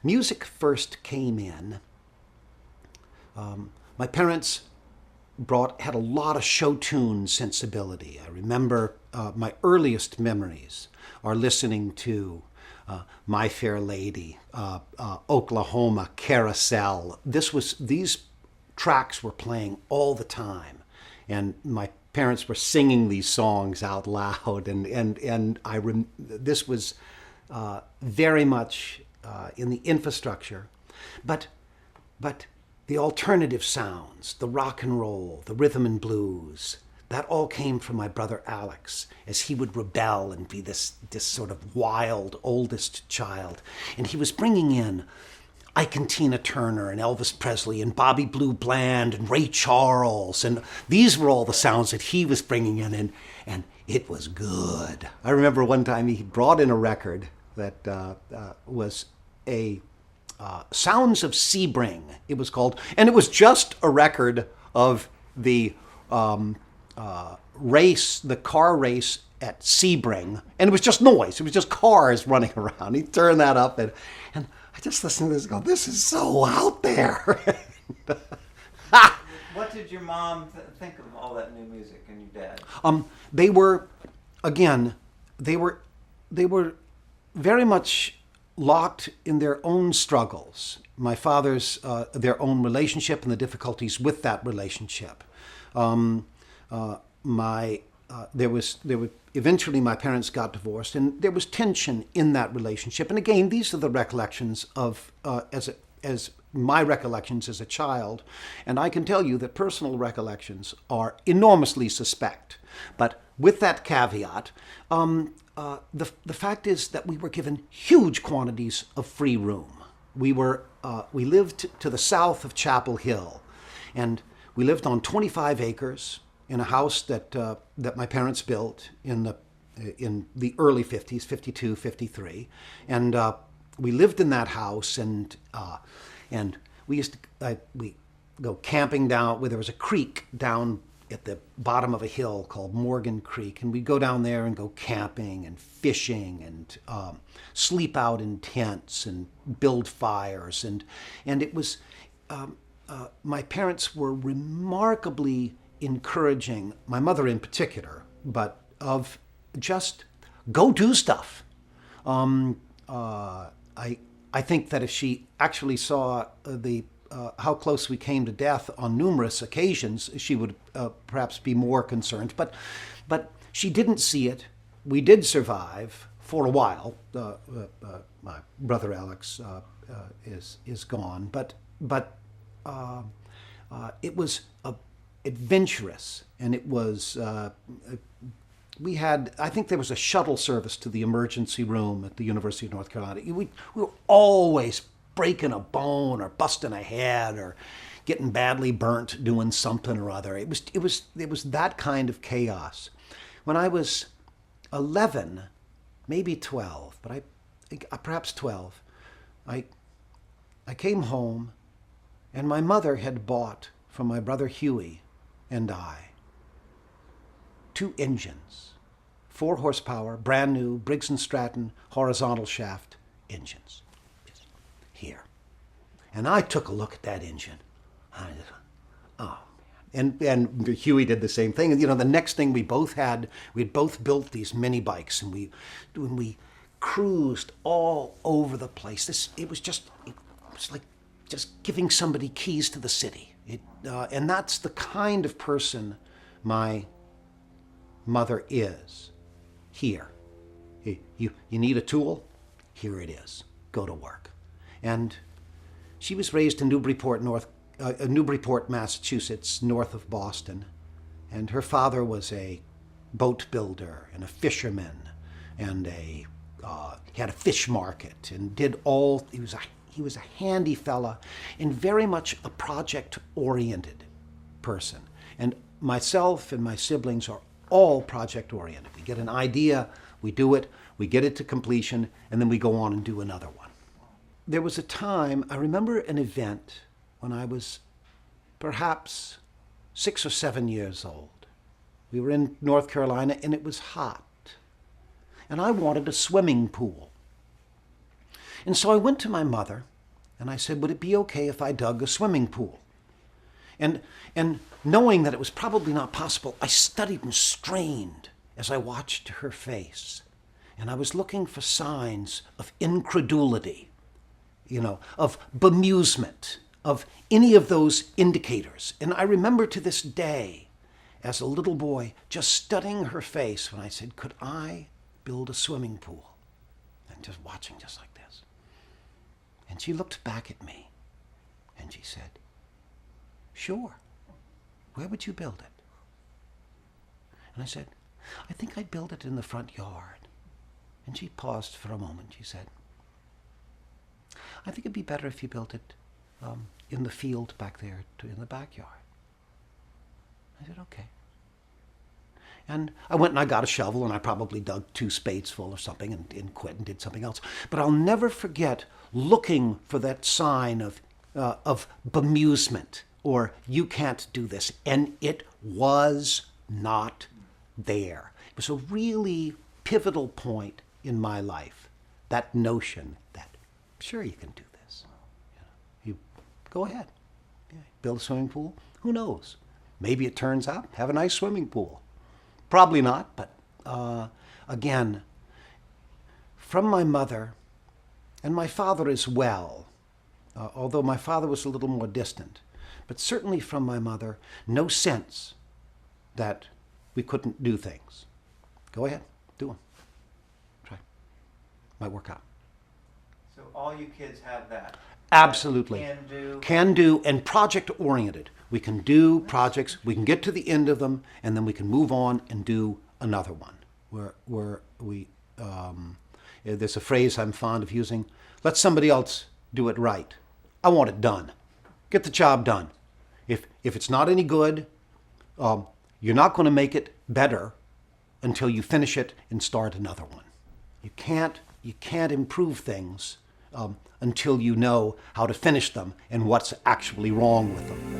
music first came in, my parents had a lot of show tune sensibility. I remember my earliest memories are listening to My Fair Lady, Oklahoma, Carousel. These tracks were playing all the time, and my parents were singing these songs out loud, and this was very much in the infrastructure, but the alternative sounds, the rock and roll, the rhythm and blues, that all came from my brother Alex, as he would rebel and be this sort of wild oldest child. And he was bringing in Ike and Tina Turner and Elvis Presley and Bobby Blue Bland and Ray Charles. And these were all the sounds that he was bringing in, and it was good. I remember one time he brought in a record that was a Sounds of Sebring, it was called. And it was just a record of the race, the car race at Sebring. And it was just noise. It was just cars running around. He turned that up, and I just listened to this and go, this is so out there. What did your mom think of all that new music, and your dad? They were, again, they were very much locked in their own struggles. My father's, their own relationship and the difficulties with that relationship. Eventually my parents got divorced, and there was tension in that relationship. And again, these are the recollections of, as my recollections as a child. And I can tell you that personal recollections are enormously suspect. But with that caveat, the fact is that we were given huge quantities of free room. We lived to the south of Chapel Hill, and we lived on 25 acres in a house that my parents built in the early 50s, 52, 53, and we lived in that house, and we used to we go camping down where there was a creek down at the bottom of a hill called Morgan Creek, and we'd go down there and go camping and fishing and sleep out in tents and build fires, and it was my parents were remarkably encouraging, my mother in particular, but of just go do stuff. I think that if she actually saw how close we came to death on numerous occasions, she would perhaps be more concerned. But she didn't see it. We did survive for a while. My brother Alex is gone, but it was adventurous, and it was. I think there was a shuttle service to the emergency room at the University of North Carolina. We were always breaking a bone or busting a head or getting badly burnt doing something or other. It was that kind of chaos. When I was 11, maybe 12, but perhaps 12, I came home, and my mother had bought from my brother Huey and I 2 engines, 4 horsepower, brand new Briggs & Stratton horizontal shaft engines. Here. And I took a look at that engine. I just, oh man. And Huey did the same thing. And the next thing we had both built these mini bikes, and we cruised all over the place. It was like just giving somebody keys to the city. And that's the kind of person my mother is. Here. You need a tool? Here it is. Go to work. And she was raised in Newburyport, Massachusetts, north of Boston. And her father was a boat builder and a fisherman, and he had a fish market and did all. He was a handy fella and very much a project-oriented person. And myself and my siblings are all project-oriented. We get an idea, we do it, we get it to completion, and then we go on and do another one. There was a time, I remember an event when I was perhaps 6 or 7 years old. We were in North Carolina, and it was hot. And I wanted a swimming pool. And so I went to my mother and I said, would it be okay if I dug a swimming pool? And knowing that it was probably not possible, I studied and strained as I watched her face. And I was looking for signs of incredulity, of bemusement, of any of those indicators. And I remember to this day, as a little boy, just studying her face when I said, could I build a swimming pool? And just watching just like this. And she looked back at me and she said, sure. Where would you build it? And I said, I think I'd build it in the front yard. And she paused for a moment. She said, I think it'd be better if you built it in the field back there in the backyard. I said, okay. And I went and I got a shovel and I probably dug 2 spades full or something and quit and did something else. But I'll never forget looking for that sign of bemusement or you can't do this. And it was not there. It was a really pivotal point in my life, that notion that, sure, you can do this. You go ahead. Build a swimming pool. Who knows? Maybe it turns out, have a nice swimming pool. Probably not, but again, from my mother and my father as well, although my father was a little more distant, but certainly from my mother, no sense that we couldn't do things. Go ahead, do them. Try. Might work out. So all you kids have that. Absolutely. Can do. Can do, and project-oriented. We can do projects, we can get to the end of them, and then we can move on and do another one. There's a phrase I'm fond of using, let somebody else do it right. I want it done. Get the job done. If it's not any good, you're not going to make it better until you finish it and start another one. You can't improve things until you know how to finish them and what's actually wrong with them.